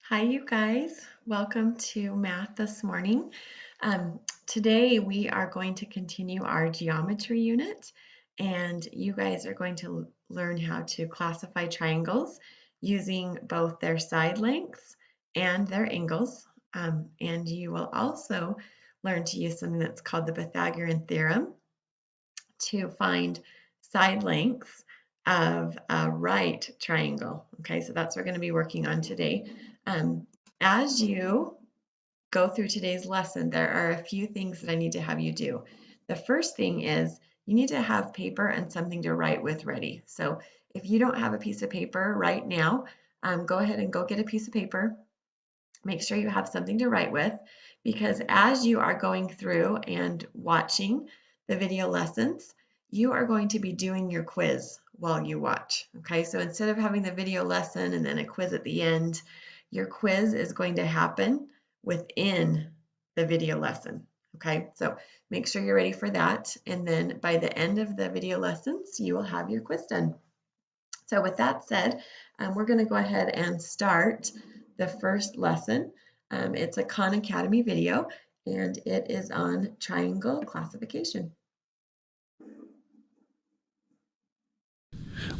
Hi, you guys. Welcome to Math This Morning. Today we are going to continue our geometry unit, and you guys are going to learn how to classify triangles using both their side lengths and their angles. And you will also learn to use something that's called the Pythagorean theorem to find side lengths of a right triangle. Okay, so that's what we're going to be working on today. As you go through today's lesson, there are a few things that I need to have you do. The first thing is you need to have paper and something to write with ready. So if you don't have a piece of paper right now, go ahead and go get a piece of paper. Make sure you have something to write with, because as you are going through and watching the video lessons, you are going to be doing your quiz while you watch. Okay, so instead of having the video lesson and then a quiz at the end, your quiz is going to happen within the video lesson. Okay, so make sure you're ready for that. And then by the end of the video lessons, you will have your quiz done. So with that said, we're going to go ahead and start the first lesson. It's a Khan Academy video, and it is on triangle classification.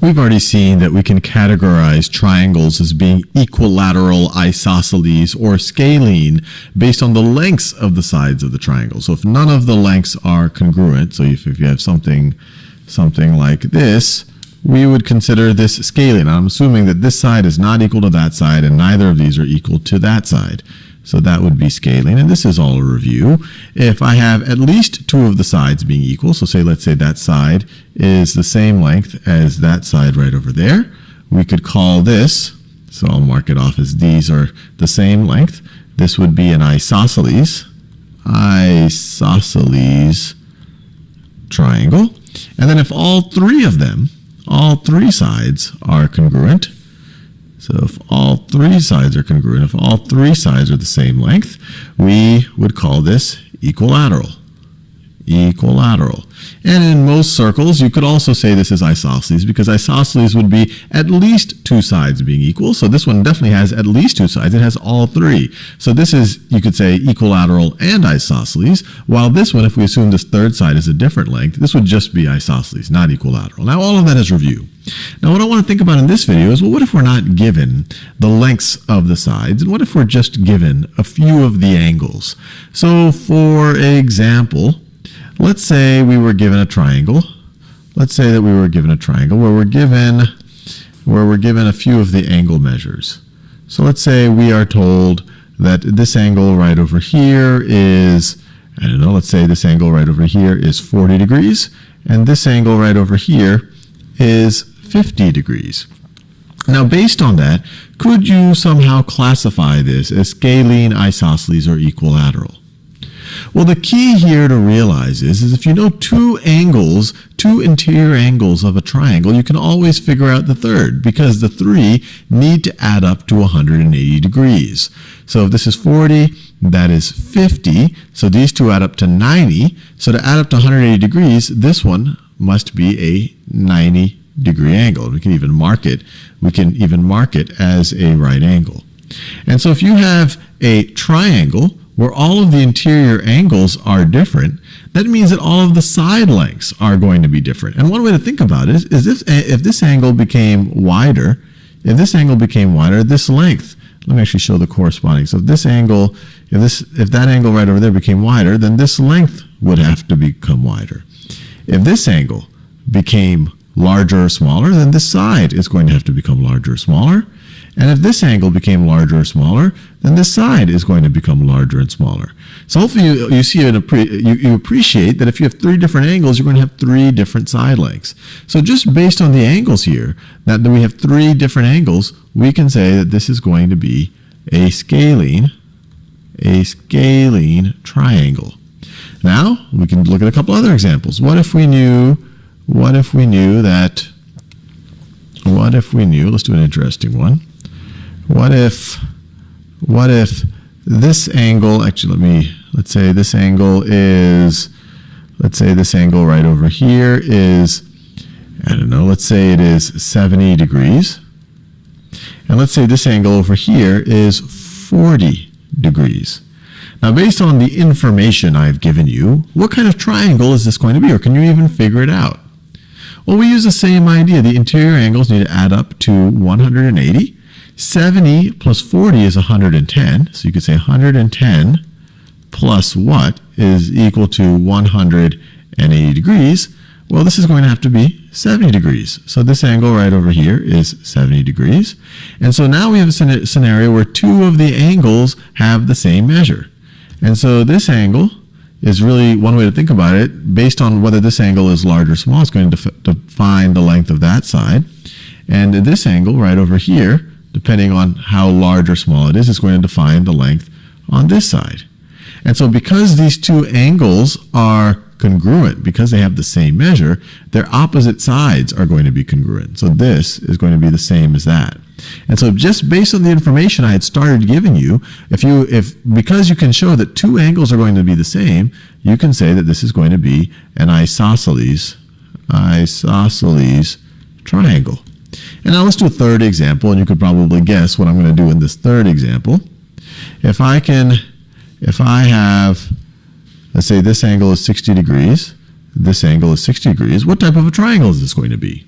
We've already seen that we can categorize triangles as being equilateral, isosceles, or scalene based on the lengths of the sides of the triangle. So if none of the lengths are congruent, so if you have something like this, we would consider this scalene. I'm assuming that this side is not equal to that side, and neither of these are equal to that side. So that would be scalene, and this is all a review. If I have at least two of the sides being equal, so let's say that side is the same length as that side right over there, we could call this, so I'll mark it off as these are the same length. This would be an isosceles triangle. And then if all three sides are congruent, so if all three sides are congruent, if all three sides are the same length, we would call this equilateral. And in most circles, you could also say this is isosceles, because isosceles would be at least two sides being equal. So this one definitely has at least two sides. It has all three. So this is, you could say, equilateral and isosceles, while this one, if we assume this third side is a different length, this would just be isosceles, not equilateral. Now, all of that is review. Now, what I want to think about in this video is, well, what if we're not given the lengths of the sides? And what if we're just given a few of the angles? So, for example, let's say we were given a triangle. Let's say that we were given a triangle where we're given a few of the angle measures. So let's say we are told that this angle right over here is, I don't know, let's say this angle right over here is 40 degrees, and this angle right over here is 50 degrees. Now, based on that, could you somehow classify this as scalene, isosceles, or equilateral? Well, the key here to realize is if you know two interior angles of a triangle, you can always figure out the third, because the three need to add up to 180 degrees. So if this is 40, that is 50. So these two add up to 90. So to add up to 180 degrees, this one must be a 90-degree angle. We can even mark it. As a right angle. And so if you have a triangle where all of the interior angles are different, that means that all of the side lengths are going to be different. And one way to think about it is if this angle became wider, this length, let me actually show the corresponding. So if this angle, if that angle right over there became wider, then this length would have to become wider. If this angle became larger or smaller, then this side is going to have to become larger or smaller. And if this angle became larger or smaller, then this side is going to become larger and smaller. So hopefully you see you appreciate that if you have three different angles, you're going to have three different side lengths. So just based on the angles here, that we have three different angles, we can say that this is going to be a scalene triangle. Now we can look at a couple other examples. What if we knew, let's do an interesting one. What if this angle, actually let's say this angle right over here is, I don't know, let's say it is 70 degrees. And let's say this angle over here is 40 degrees. Now, based on the information I've given you, what kind of triangle is this going to be, or can you even figure it out? Well, we use the same idea. The interior angles need to add up to 180. 70 plus 40 is 110. So you could say 110 plus what is equal to 180 degrees. Well, this is going to have to be 70 degrees. So this angle right over here is 70 degrees. And so now we have a scenario where two of the angles have the same measure. And so this angle is really one way to think about it. Based on whether this angle is large or small, it's going to define the length of that side. And this angle right over here, depending on how large or small it is going to define the length on this side. And so because these two angles are congruent, because they have the same measure, their opposite sides are going to be congruent. So this is going to be the same as that. And so just based on the information I had started giving you, because you can show that two angles are going to be the same, you can say that this is going to be an isosceles triangle. And now let's do a third example, and you could probably guess what I'm going to do in this third example. If I have, let's say this angle is 60 degrees, this angle is 60 degrees, what type of a triangle is this going to be?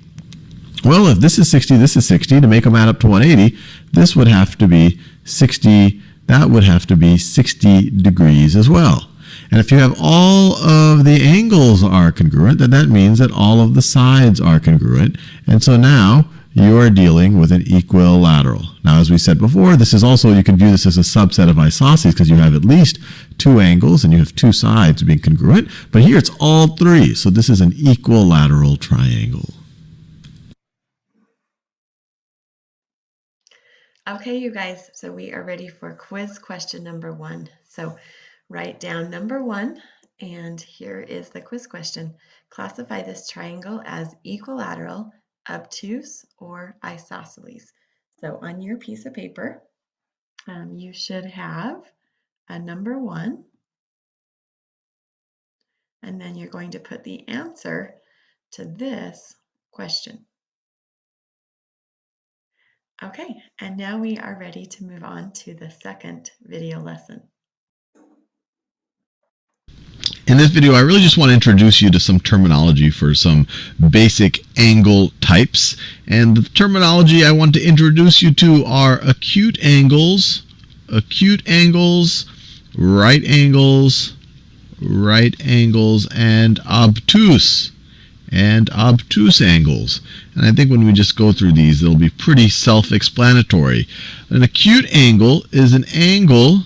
Well, if this is 60, this is 60, to make them add up to 180, this would have to be 60, that would have to be 60 degrees as well. And if you have all of the angles are congruent, then that means that all of the sides are congruent. And so now you are dealing with an equilateral. Now, as we said before, this is also, you can view this as a subset of isosceles because you have at least two angles and you have two sides being congruent. But here it's all three. So this is an equilateral triangle. Okay, you guys, so we are ready for quiz question number 1. So write down number 1, and here is the quiz question. Classify this triangle as equilateral, obtuse, or isosceles. So on your piece of paper, you should have a number 1, and then you're going to put the answer to this question. Okay, and now we are ready to move on to the second video lesson. In this video, I really just want to introduce you to some terminology for some basic angle types. And the terminology I want to introduce you to are acute angles, right angles, and obtuse angles. And I think when we just go through these, it'll be pretty self-explanatory. An acute angle is an angle.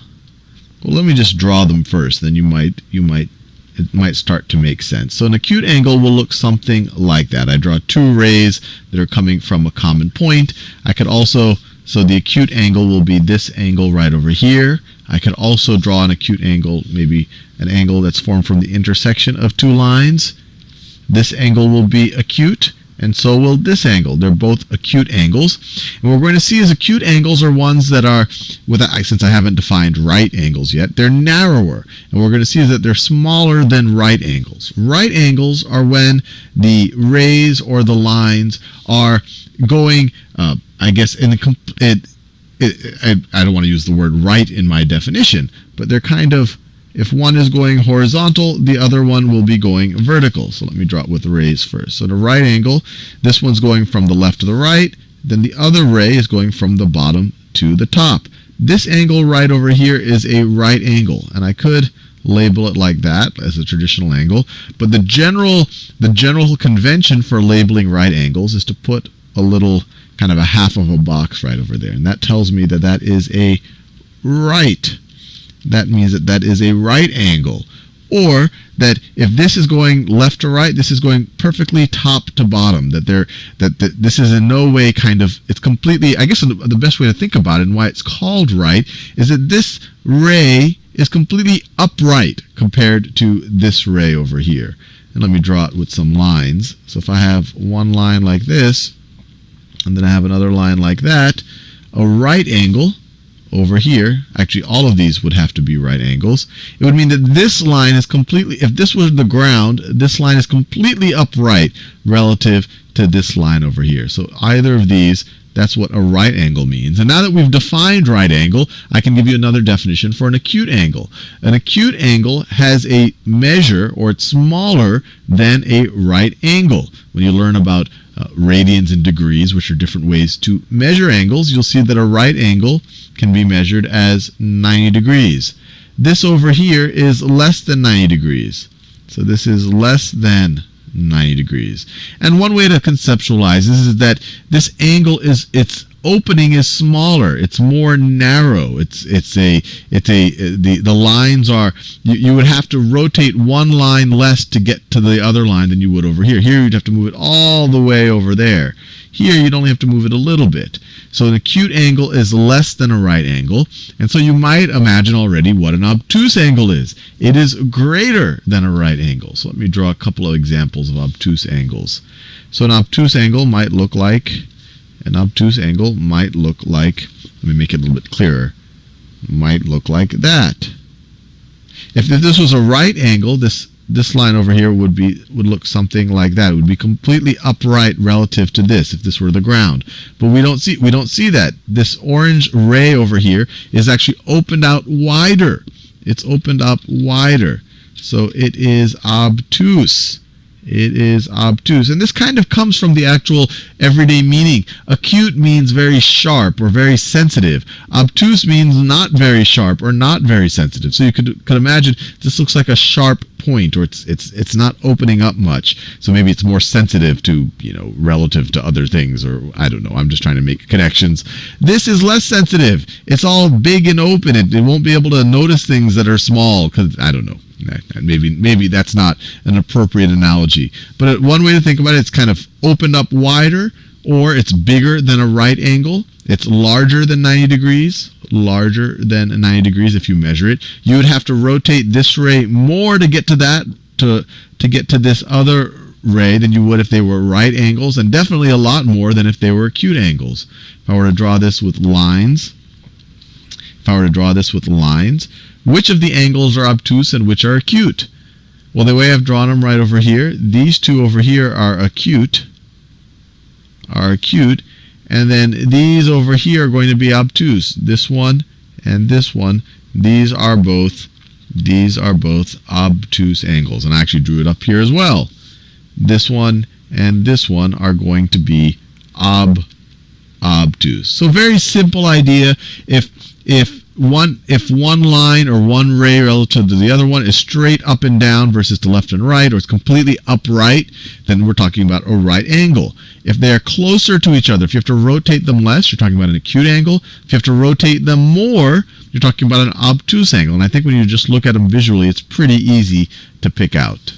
Well, let me just draw them first, then it might start to make sense. So an acute angle will look something like that. I draw two rays that are coming from a common point. I could also, so the acute angle will be this angle right over here. I could also draw an acute angle, maybe an angle that's formed from the intersection of two lines. This angle will be acute, and so will this angle. They're both acute angles. And what we're going to see is acute angles are ones that are, since I haven't defined right angles yet, they're narrower. And what we're going to see is that they're smaller than right angles. Right angles are when the rays or the lines are going, I guess, I don't want to use the word right in my definition, but they're kind of, if one is going horizontal, the other one will be going vertical. So let me draw it with the rays first. So the right angle, this one's going from the left to the right, then the other ray is going from the bottom to the top. This angle right over here is a right angle, and I could label it like that as a traditional angle, but the general convention for labeling right angles is to put a little kind of a half of a box right over there, and that tells me that that is a right. That means that that is a right angle. Or that if this is going left to right, this is going perfectly top to bottom. That this is in no way kind of, it's completely, I guess the best way to think about it and why it's called right is that this ray is completely upright compared to this ray over here. And let me draw it with some lines. So if I have one line like this, and then I have another line like that, a right angle over here, actually all of these would have to be right angles. It would mean that this line is completely, if this was the ground, this line is completely upright relative to this line over here. So either of these That's what a right angle means. And now that we've defined right angle, I can give you another definition for an acute angle. An acute angle has a measure, or it's smaller than a right angle. When you learn about radians and degrees, which are different ways to measure angles, you'll see that a right angle can be measured as 90 degrees. This over here is less than 90 degrees. So this is less than 90 degrees. And one way to conceptualize this is that this angle is, its opening is smaller, it's more narrow, the lines are, you would have to rotate one line less to get to the other line than you would over here. Here you'd have to move it all the way over there. Here you'd only have to move it a little bit. So an acute angle is less than a right angle, and so you might imagine already what an obtuse angle is. It is greater than a right angle. So let me draw a couple of examples of obtuse angles. So an obtuse angle might look like, let me make it a little bit clearer, might look like that. If this was a right angle, this line over here would look something like that. It would be completely upright relative to this if this were the ground. But we don't see that. This orange ray over here is actually opened out wider. It's opened up wider. So it is obtuse. It is obtuse. And this kind of comes from the actual everyday meaning. Acute means very sharp or very sensitive. Obtuse means not very sharp or not very sensitive. So you could imagine this looks like a sharp point, or it's not opening up much. So maybe it's more sensitive to, relative to other things, or I don't know. I'm just trying to make connections. This is less sensitive. It's all big and open. It won't be able to notice things that are small, because I don't know. Maybe that's not an appropriate analogy. But one way to think about it, it's kind of opened up wider, or it's bigger than a right angle. It's larger than 90 degrees. Larger than 90 degrees if you measure it. You would have to rotate this ray more to get to that, to get to this other ray than you would if they were right angles, and definitely a lot more than if they were acute angles. If I were to draw this with lines, which of the angles are obtuse and which are acute? Well, the way I've drawn them right over here, these two over here are acute, and then these over here are going to be obtuse. This one and this one, these are both obtuse angles. And I actually drew it up here as well. This one and this one are going to be obtuse. So very simple idea. If one line or one ray relative to the other one is straight up and down versus to left and right, or it's completely upright, then we're talking about a right angle. If they are closer to each other, if you have to rotate them less, you're talking about an acute angle. If you have to rotate them more, you're talking about an obtuse angle. And I think when you just look at them visually, it's pretty easy to pick out.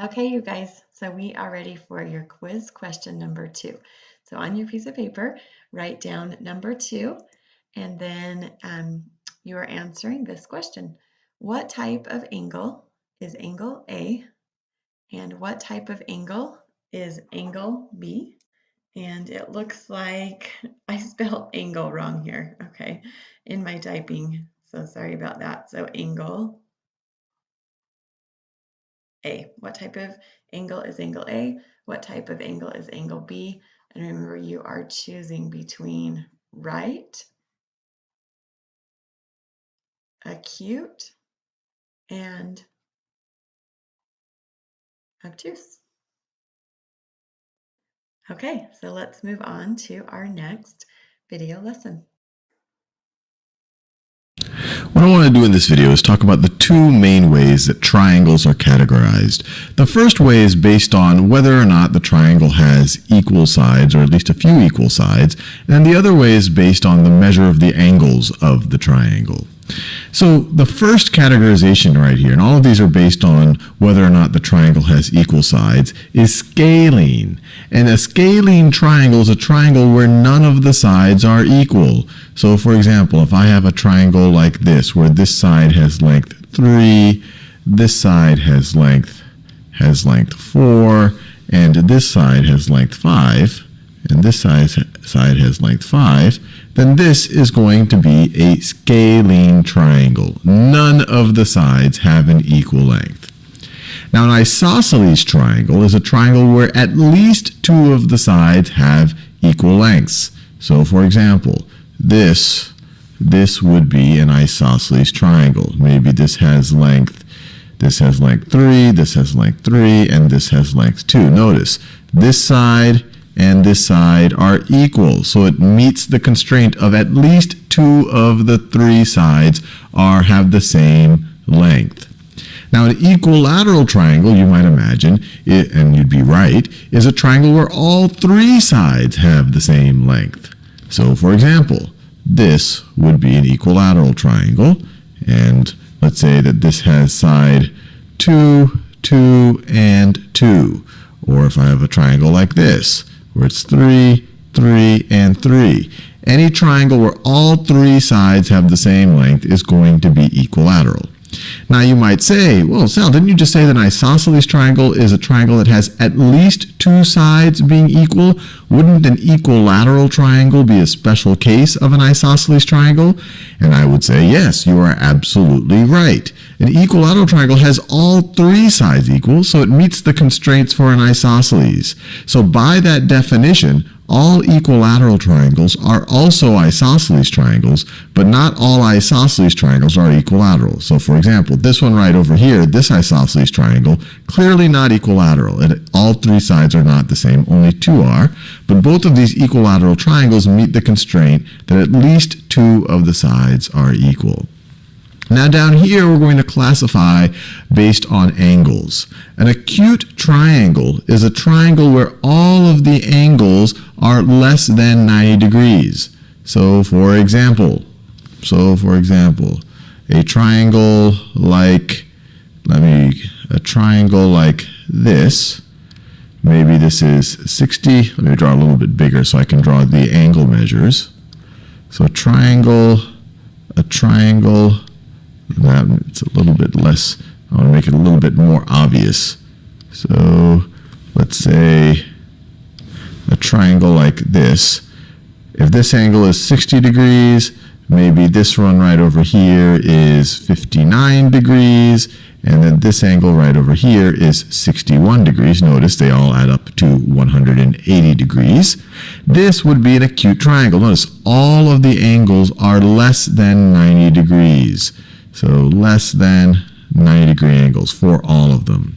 Okay, you guys, so we are ready for your quiz question number 2. So on your piece of paper, write down number 2, and then you are answering this question. What type of angle is angle A? And what type of angle is angle B? And it looks like I spelled angle wrong here, okay, in my typing. So sorry about that. So angle A. What type of angle is angle A? What type of angle is angle B? And remember, you are choosing between right, acute, and obtuse. Okay, so let's move on to our next video lesson. What I want to do in this video is talk about the two main ways that triangles are categorized. The first way is based on whether or not the triangle has equal sides, or at least a few equal sides, and the other way is based on the measure of the angles of the triangle. So the first categorization right here, and all of these are based on whether or not the triangle has equal sides, is scalene. And a scalene triangle is a triangle where none of the sides are equal. So for example, if I have a triangle like this, where this side has length 3, this side has length 4, and this side has length 5, and this side has length 5, then this is going to be a scalene triangle. None of the sides have an equal length. Now, an isosceles triangle is a triangle where at least two of the sides have equal lengths. So, for example, this would be an isosceles triangle. Maybe this has length 3, this has length 3, and this has length 2. Notice, this side and this side are equal, so it meets the constraint of at least two of the three sides have the same length. Now, an equilateral triangle, you might imagine, and you'd be right, is a triangle where all three sides have the same length. So, for example, this would be an equilateral triangle, and let's say that this has side 2, 2, and 2. Or if I have a triangle like this, where it's 3, 3, and 3. Any triangle where all three sides have the same length is going to be equilateral. Now you might say, well, Sal, didn't you just say that an isosceles triangle is a triangle that has at least two sides being equal? Wouldn't an equilateral triangle be a special case of an isosceles triangle? And I would say, yes, you are absolutely right. An equilateral triangle has all three sides equal, so it meets the constraints for an isosceles. So by that definition, all equilateral triangles are also isosceles triangles, but not all isosceles triangles are equilateral. So for example, this one right over here, this isosceles triangle, clearly not equilateral. All three sides are not the same, only two are, but both of these equilateral triangles meet the constraint that at least two of the sides are equal. Now down here we're going to classify based on angles. An acute triangle is a triangle where all of the angles are less than 90 degrees. So for example, a triangle like this, maybe this is 60. Let me draw a little bit bigger so I can draw the angle measures. So a triangle, it's a little bit less. I want to make it a little bit more obvious. So let's say a triangle like this. If this angle is 60 degrees, maybe this one right over here is 59 degrees, and then this angle right over here is 61 degrees. Notice they all add up to 180 degrees. This would be an acute triangle. Notice all of the angles are less than 90 degrees. So less than 90-degree angles for all of them.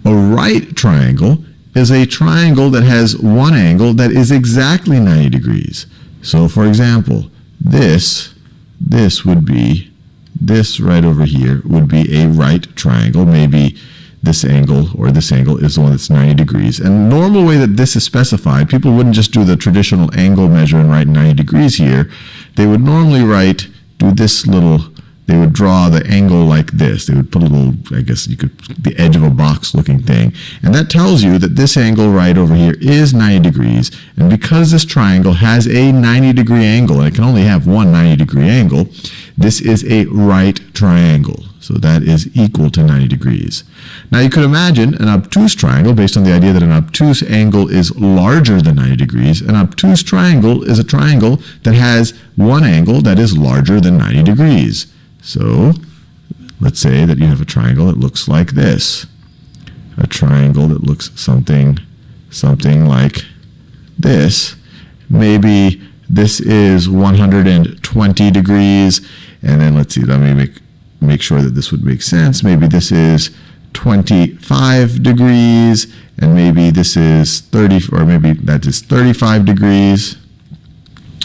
A right triangle is a triangle that has one angle that is exactly 90 degrees. So for example, this right over here would be a right triangle. Maybe this angle or this angle is the one that's 90 degrees. And the normal way that this is specified, people wouldn't just do the traditional angle measure and write 90 degrees here. They would normally they would draw the angle like this. They would put a little, the edge of a box looking thing. And that tells you that this angle right over here is 90 degrees. And because this triangle has a 90-degree angle, and it can only have one 90-degree angle, this is a right triangle. So that is equal to 90 degrees. Now you could imagine an obtuse triangle based on the idea that an obtuse angle is larger than 90 degrees. An obtuse triangle is a triangle that has one angle that is larger than 90 degrees. So let's say that you have a triangle that looks like this. A triangle that looks something like this. Maybe this is 120 degrees, and then let's see, let me make sure that this would make sense. Maybe this is 25 degrees, and maybe this is 30, or maybe that is 35 degrees.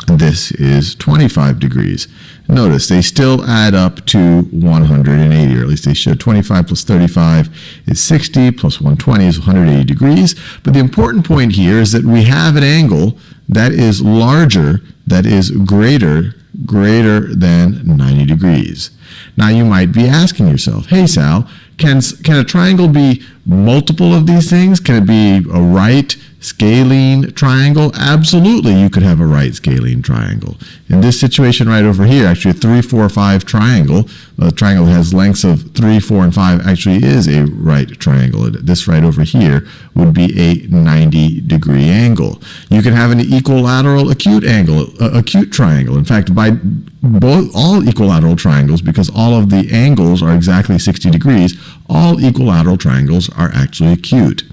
This is 25 degrees. Notice they still add up to 180, or at least they should. 25 plus 35 is 60, plus 120 is 180 degrees. But the important point here is that we have an angle that is larger, that is greater than 90 degrees. Now you might be asking yourself, hey Sal, can a triangle be multiple of these things? Can it be a right scalene triangle? Absolutely, you could have a right scalene triangle. In this situation right over here, actually a 3, 4, 5 triangle, a triangle that has lengths of 3, 4, and 5 actually is a right triangle. This right over here would be a 90-degree angle. You can have an equilateral acute triangle. In fact, by all equilateral triangles, because all of the angles are exactly 60 degrees, all equilateral triangles are actually acute.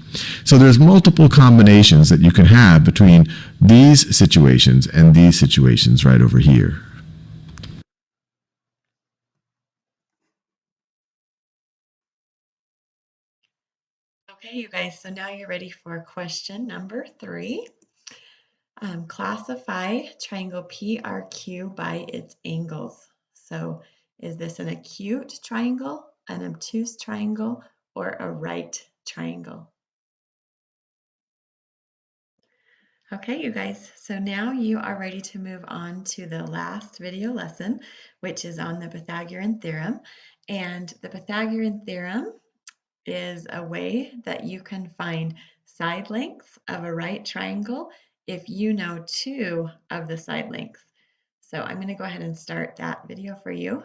So there's multiple combinations that you can have between these situations and these situations right over here. Okay, you guys, so now you're ready for question number 3. Classify triangle PRQ by its angles. So is this an acute triangle, an obtuse triangle, or a right triangle? Okay, you guys, so now you are ready to move on to the last video lesson, which is on the Pythagorean theorem. And the Pythagorean theorem is a way that you can find side lengths of a right triangle if you know 2 of the side lengths. So I'm going to go ahead and start that video for you.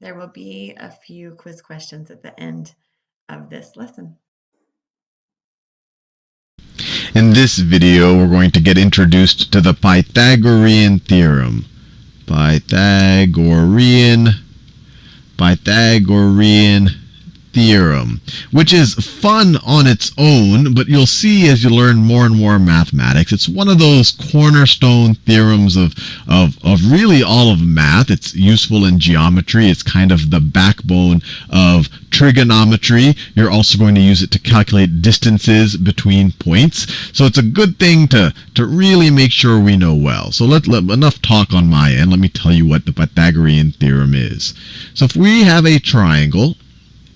There will be a few quiz questions at the end of this lesson. In this video, we're going to get introduced to the Pythagorean theorem. Pythagorean theorem, which is fun on its own, but you'll see as you learn more and more mathematics, it's one of those cornerstone theorems of really all of math. It's useful in geometry. It's kind of the backbone of trigonometry. You're also going to use it to calculate distances between points. So it's a good thing to really make sure we know well. So enough talk on my end. Let me tell you what the Pythagorean theorem is. So if we have a triangle,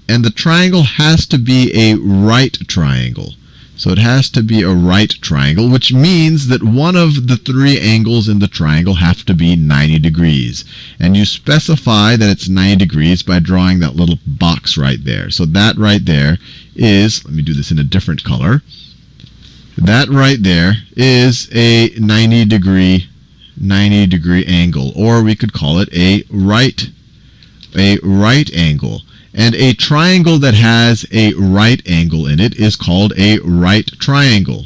and the triangle has to be a right triangle. So it has to be a right triangle, which means that one of the 3 angles in the triangle have to be 90 degrees. And you specify that it's 90 degrees by drawing that little box right there. So that right there is, let me do this in a different color. That right there is a 90 degree angle, or we could call it a right angle. And a triangle that has a right angle in it is called a right triangle.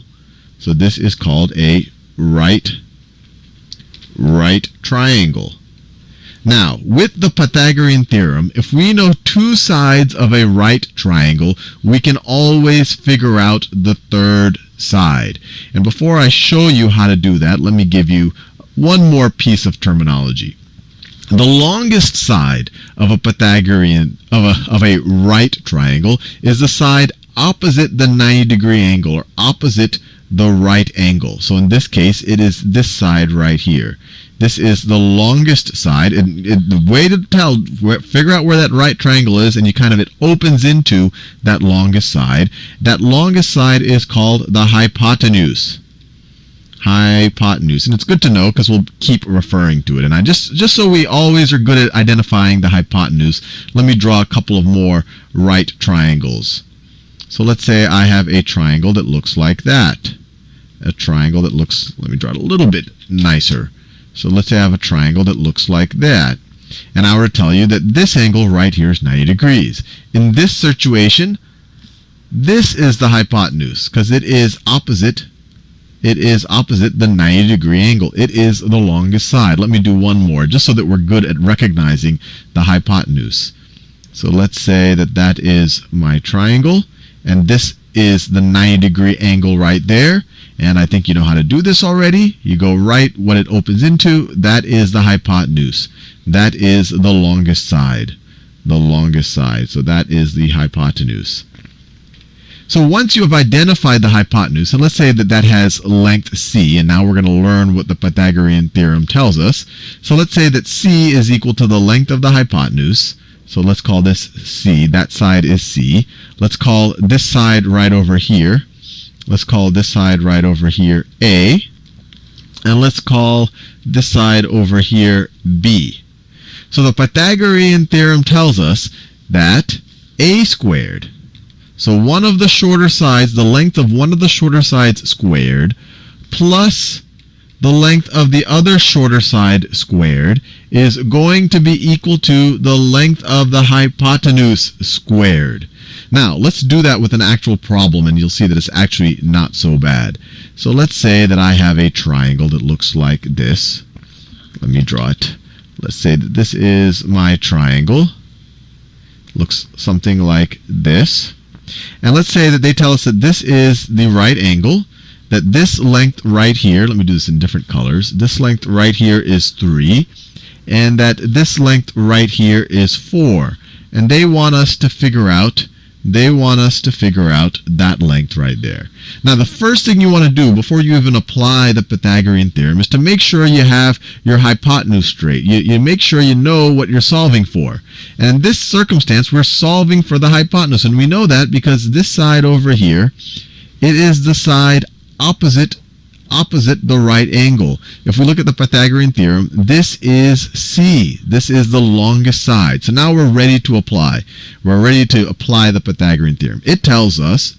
So this is called a right triangle. Now, with the Pythagorean theorem, if we know 2 sides of a right triangle, we can always figure out the 3rd side. And before I show you how to do that, let me give you one more piece of terminology. The longest side of a Pythagorean of a right triangle is the side opposite the 90 degree angle, or opposite the right angle. So in this case, it is this side right here. This is the longest side. The way to figure out where that right triangle is, and it opens into that longest side. That longest side is called the hypotenuse. Hypotenuse. And it's good to know because we'll keep referring to it. And just so we always are good at identifying the hypotenuse, let me draw a couple of more right triangles. So let's say I have a triangle that looks like that. A triangle that looks, let me draw it a little bit nicer. So let's say I have a triangle that looks like that. And I were to tell you that this angle right here is 90 degrees. In this situation, this is the hypotenuse because it is opposite the 90 degree angle. It is the longest side. Let me do one more just so that we're good at recognizing the hypotenuse. So let's say that that is my triangle, and this is the 90 degree angle right there. And I think you know how to do this already. You go right, what it opens into, that is the hypotenuse. That is the longest side. The longest side. So that is the hypotenuse. So once you have identified the hypotenuse, and let's say that that has length c, and now we're going to learn what the Pythagorean theorem tells us. So let's say that c is equal to the length of the hypotenuse. So let's call this c. That side is c. Let's call this side right over here. Let's call this side right over here a. And let's call this side over here b. So the Pythagorean theorem tells us that a squared, so one of the shorter sides, the length of one of the shorter sides squared, plus the length of the other shorter side squared, is going to be equal to the length of the hypotenuse squared. Now, let's do that with an actual problem, and you'll see that it's actually not so bad. So let's say that I have a triangle that looks like this. Let me draw it. let's say that this is my triangle. Looks something like this. And let's say that they tell us that this is the right angle, that this length right here, let me do this in different colors, this length right here is 3, and that this length right here is 4. And they want us to figure out that length right there. Now, the first thing you want to do before you even apply the Pythagorean theorem is to make sure you have your hypotenuse straight. You make sure you know what you're solving for. And in this circumstance, we're solving for the hypotenuse. And we know that because this side over here, it is the side opposite the right angle. If we look at the Pythagorean theorem, this is C. This is the longest side. So now we're ready to apply. We're ready to apply the Pythagorean theorem. It tells us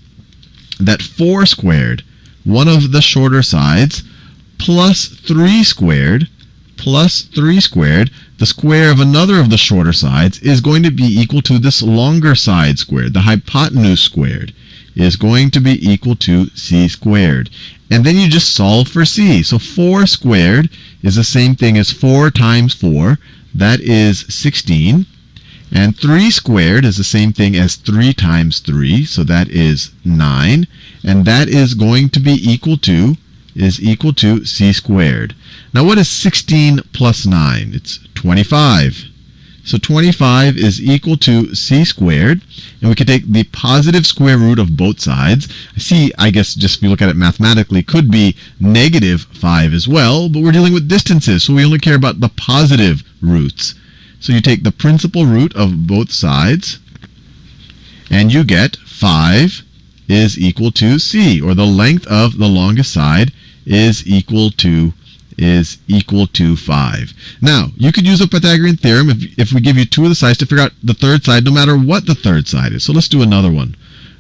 that 4 squared, one of the shorter sides, plus 3 squared, the square of another of the shorter sides, is going to be equal to this longer side squared. The hypotenuse squared is going to be equal to C squared. And then you just solve for C. So 4 squared is the same thing as 4 times 4. That is 16. And 3 squared is the same thing as 3 times 3. So that is 9. And that is going to be equal to C squared. Now what is 16 plus 9? It's 25. So 25 is equal to C squared, and we can take the positive square root of both sides. C, I guess, just if you look at it mathematically, could be negative 5 as well, but we're dealing with distances, so we only care about the positive roots. So you take the principal root of both sides, and you get 5 is equal to C, or the length of the longest side is equal to 5. Now, you could use the Pythagorean theorem if we give you 2 of the sides to figure out the third side, no matter what the third side is. So let's do another one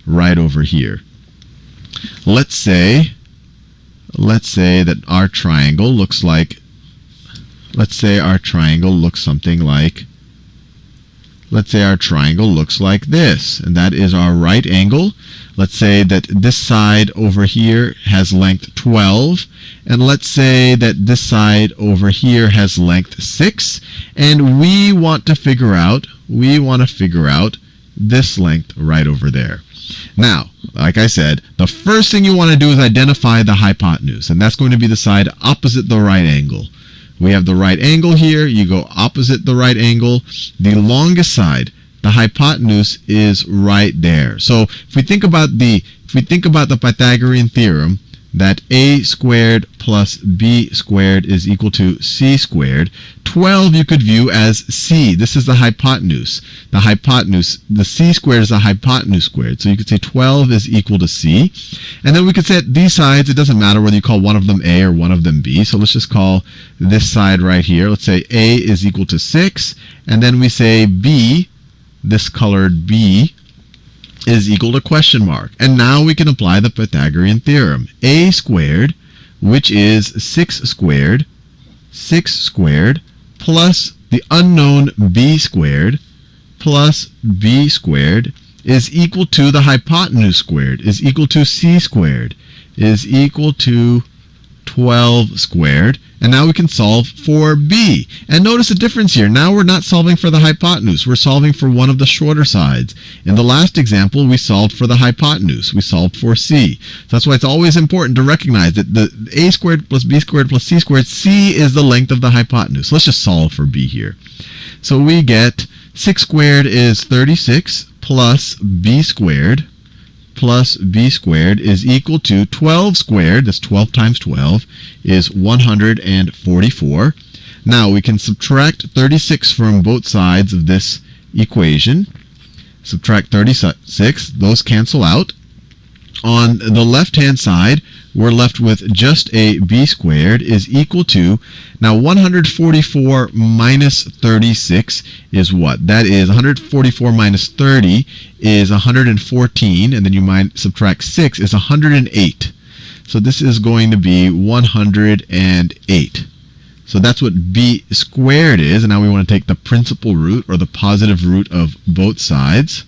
right over here. Let's say that our triangle looks something like this, and that is our right angle. Let's say that this side over here has length 12, and let's say that this side over here has length 6, and we want to figure out this length right over there. Now, like I said, the first thing you want to do is identify the hypotenuse, and that's going to be the side opposite the right angle. We have the right angle here, you go opposite the right angle, the longest side, the hypotenuse is right there. So if we think about the Pythagorean theorem, that a squared plus b squared is equal to c squared, 12 you could view as c. This is the hypotenuse. The c squared is the hypotenuse squared. So you could say 12 is equal to c. And then we could say at these sides, it doesn't matter whether you call one of them a or one of them b. So let's just call this side right here. Let's say a is equal to 6. And then we say b, this colored b, is equal to question mark. And now we can apply the Pythagorean theorem. A squared, which is 6 squared, plus the unknown b squared, plus b squared, is equal to the hypotenuse squared, is equal to c squared, is equal to 12 squared. And now we can solve for b. And notice the difference here. Now we're not solving for the hypotenuse. We're solving for one of the shorter sides. In the last example, we solved for the hypotenuse. We solved for c. So that's why it's always important to recognize that the a squared plus b squared plus c squared, c is the length of the hypotenuse. Let's just solve for b here. So we get 6 squared is 36 plus b squared is equal to 12 squared, that's 12 times 12, is 144. Now we can subtract 36 from both sides of this equation. Subtract 36, those cancel out. On the left-hand side, we're left with just a b squared is equal to, now 144 minus 36 is what? That is 144 minus 30 is 114, and then you might subtract 6 is 108. So this is going to be 108. So that's what b squared is, and now we want to take the principal root, or the positive root of both sides,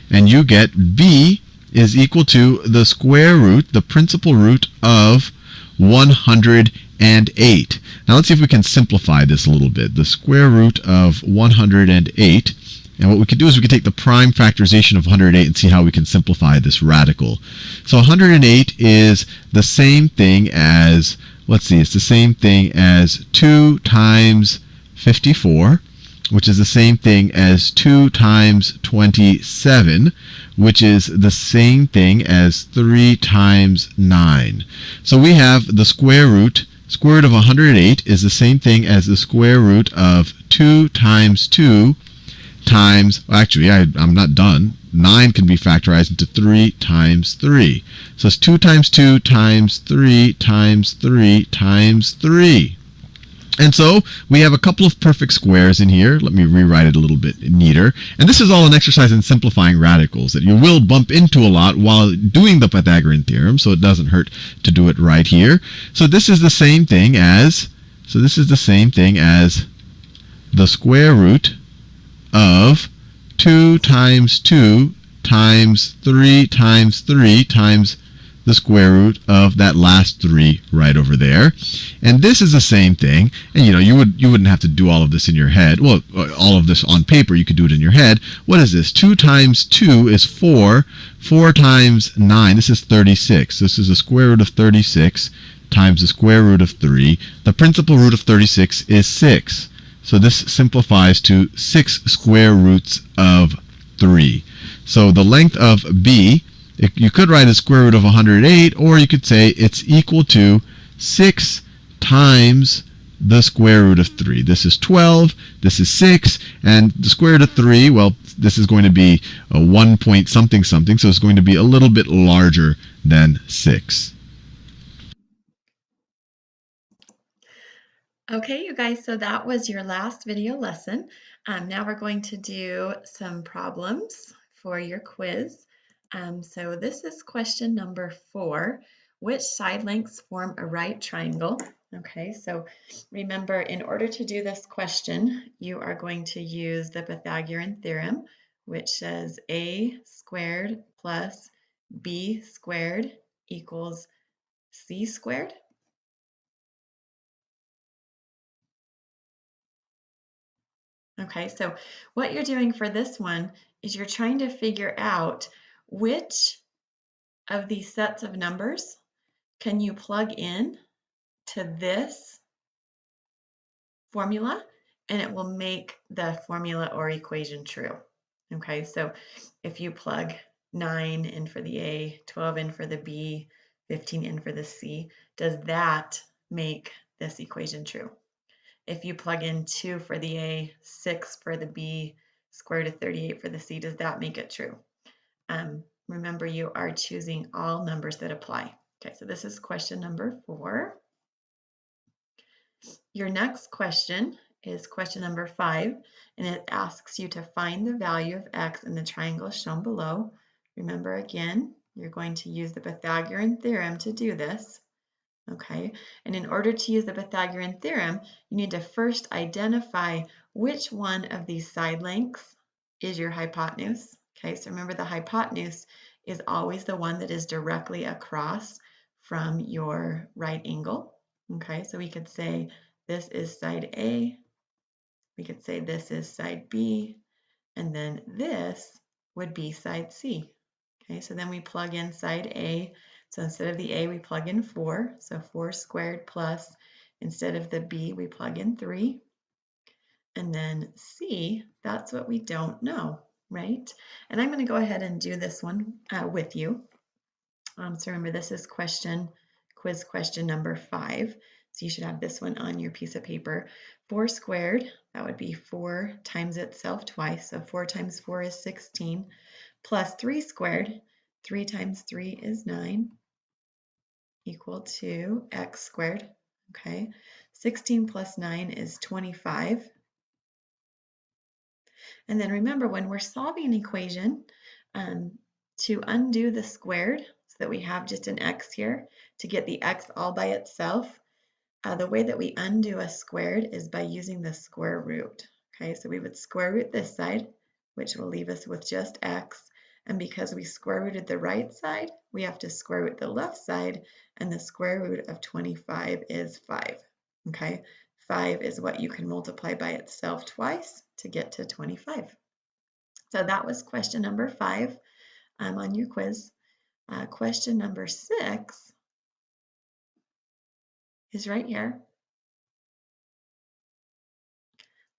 and you get b is equal to the square root, the principal root of 108. Now let's see if we can simplify this a little bit. The square root of 108. And what we could do is we could take the prime factorization of 108 and see how we can simplify this radical. So 108 is the same thing as, let's see, it's the same thing as 2 times 54, which is the same thing as 2 times 27, which is the same thing as 3 times 9. So we have the square root of 108 is the same thing as the square root of 2 times 2 times, well, actually, I'm not done. 9 can be factorized into 3 times 3. So it's 2 times 2 times 3 times 3 times 3. And so we have a couple of perfect squares in here. Let me rewrite it a little bit neater. And this is all an exercise in simplifying radicals that you will bump into a lot while doing the Pythagorean theorem, so it doesn't hurt to do it right here. So this is the same thing as, the square root of 2 times 2 times 3 times 3 times the square root of that last 3 right over there. And this is the same thing. And you wouldn't have to do all of this in your head. Well, all of this on paper, you could do it in your head. What is this? 2 times 2 is 4. 4 times 9, this is 36. This is the square root of 36 times the square root of 3. The principal root of 36 is 6. So this simplifies to 6 square roots of 3. So the length of b, you could write as square root of 108, or you could say it's equal to 6 times the square root of 3. This is 12, this is 6, and the square root of 3, well, this is going to be a 1 point something something, so it's going to be a little bit larger than 6. Okay, you guys, so that was your last video lesson. Now we're going to do some problems for your quiz. So this is question number 4. Which side lengths form a right triangle? Okay, so remember, in order to do this question, you are going to use the Pythagorean theorem, which says a squared plus b squared equals c squared. Okay, so what you're doing for this one is you're trying to figure out which of these sets of numbers can you plug in to this formula, and it will make the formula or equation true. Okay, so if you plug 9 in for the A, 12 in for the B, 15 in for the C, does that make this equation true? If you plug in 2 for the A, 6 for the B, square root of 38 for the C, does that make it true? Remember, you are choosing all numbers that apply. Okay, so this is question number 4. Your next question is question number 5, and it asks you to find the value of x in the triangle shown below. Remember, again, you're going to use the Pythagorean theorem to do this. Okay, and in order to use the Pythagorean theorem, you need to first identify which one of these side lengths is your hypotenuse. Okay, so remember, the hypotenuse is always the one that is directly across from your right angle. Okay, so we could say this is side A, we could say this is side B, and then this would be side C. Okay, so then we plug in side A. So instead of the A, we plug in 4. So 4 squared plus, instead of the B, we plug in 3. And then C, that's what we don't know, right? And I'm going to go ahead and do this one with you. So remember, this is quiz question number 5. So you should have this one on your piece of paper. 4 squared, that would be 4 times itself twice. So 4 times 4 is 16. Plus 3 squared, 3 times 3 is 9, equal to x squared. Okay, 16 plus 9 is 25. And then remember, when we're solving an equation, to undo the squared so that we have just an x here, to get the x all by itself, the way that we undo a squared is by using the square root. Okay, so we would square root this side, which will leave us with just x. And because we square rooted the right side, we have to square root the left side, and the square root of 25 is 5. Okay, 5 is what you can multiply by itself twice to get to 25. So that was question number 5 on your quiz. Question number 6 is right here.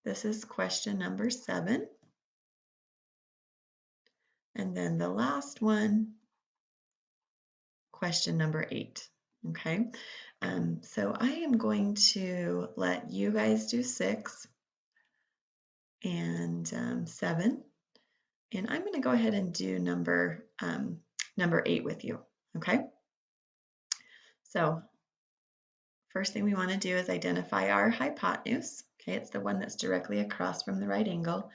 This is question number 7. And then the last one, question number 8. Okay, so I am going to let you guys do 6 and 7. And I'm going to go ahead and do number 8 with you. Okay, so first thing we want to do is identify our hypotenuse. Okay, it's the one that's directly across from the right angle,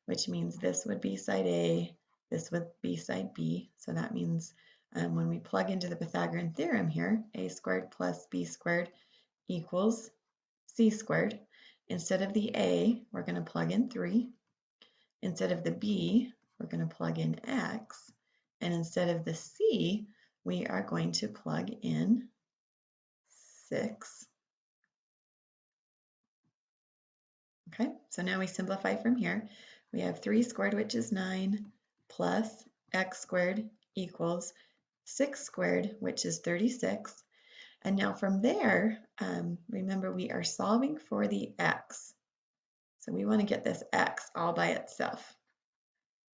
which means this would be side A, this would be side B. So that means when we plug into the Pythagorean theorem here, a squared plus b squared equals c squared. Instead of the a, we're going to plug in 3. Instead of the b, we're going to plug in x. And instead of the c, we are going to plug in 6. Okay, so now we simplify from here. We have 3 squared, which is 9, plus x squared equals 6 squared, which is 36. And now from there, remember we are solving for the x. So we want to get this x all by itself.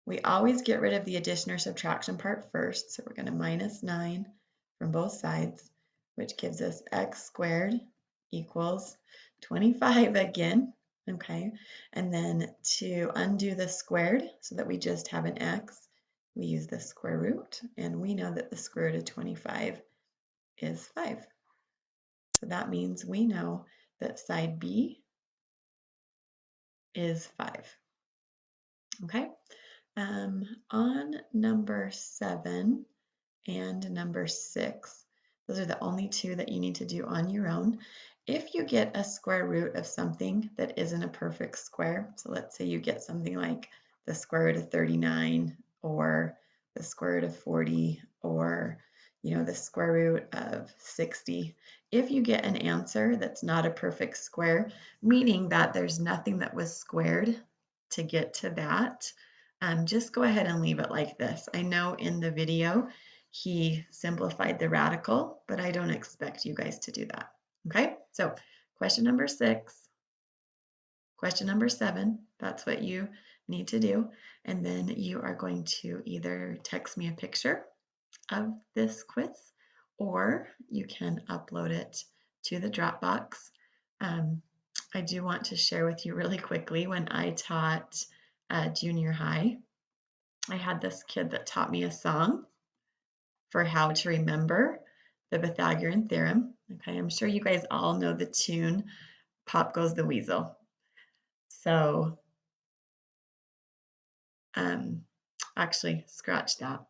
We always get rid of the addition or subtraction part first. So we're going to minus 9 from both sides, which gives us x squared equals 25 again. Okay, and then to undo the squared so that we just have an x, we use the square root, and we know that the square root of 25 is 5. So that means we know that side B is 5. Okay, on number 7 and number 6, those are the only two that you need to do on your own. If you get a square root of something that isn't a perfect square, so let's say you get something like the square root of 39 or the square root of 40 or the square root of 60. If you get an answer that's not a perfect square, meaning that there's nothing that was squared to get to that, just go ahead and leave it like this. I know in the video he simplified the radical, but I don't expect you guys to do that. Okay, so question number 6, question number 7, that's what you need to do. And then you are going to either text me a picture of this quiz, or you can upload it to the Dropbox. I do want to share with you really quickly, when I taught junior high, I had this kid that taught me a song for how to remember the Pythagorean theorem. Okay, I'm sure you guys all know the tune, Pop Goes the Weasel. So, actually, scratch that.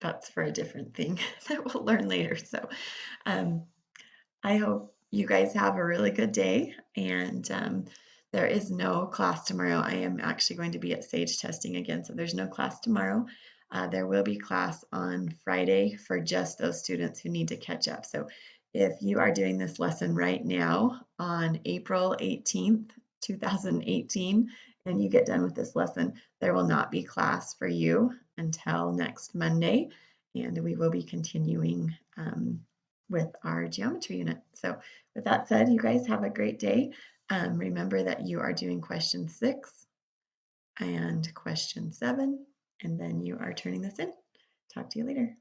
That's for a different thing that we'll learn later. So, I hope you guys have a really good day, and there is no class tomorrow. I am actually going to be at Sage testing again, so there's no class tomorrow. There will be class on Friday for just those students who need to catch up. So if you are doing this lesson right now on April 18th, 2018, and you get done with this lesson, there will not be class for you until next Monday, and we will be continuing with our geometry unit. So with that said, you guys have a great day. Remember that you are doing question 6 and question 7, and then you are turning this in. Talk to you later.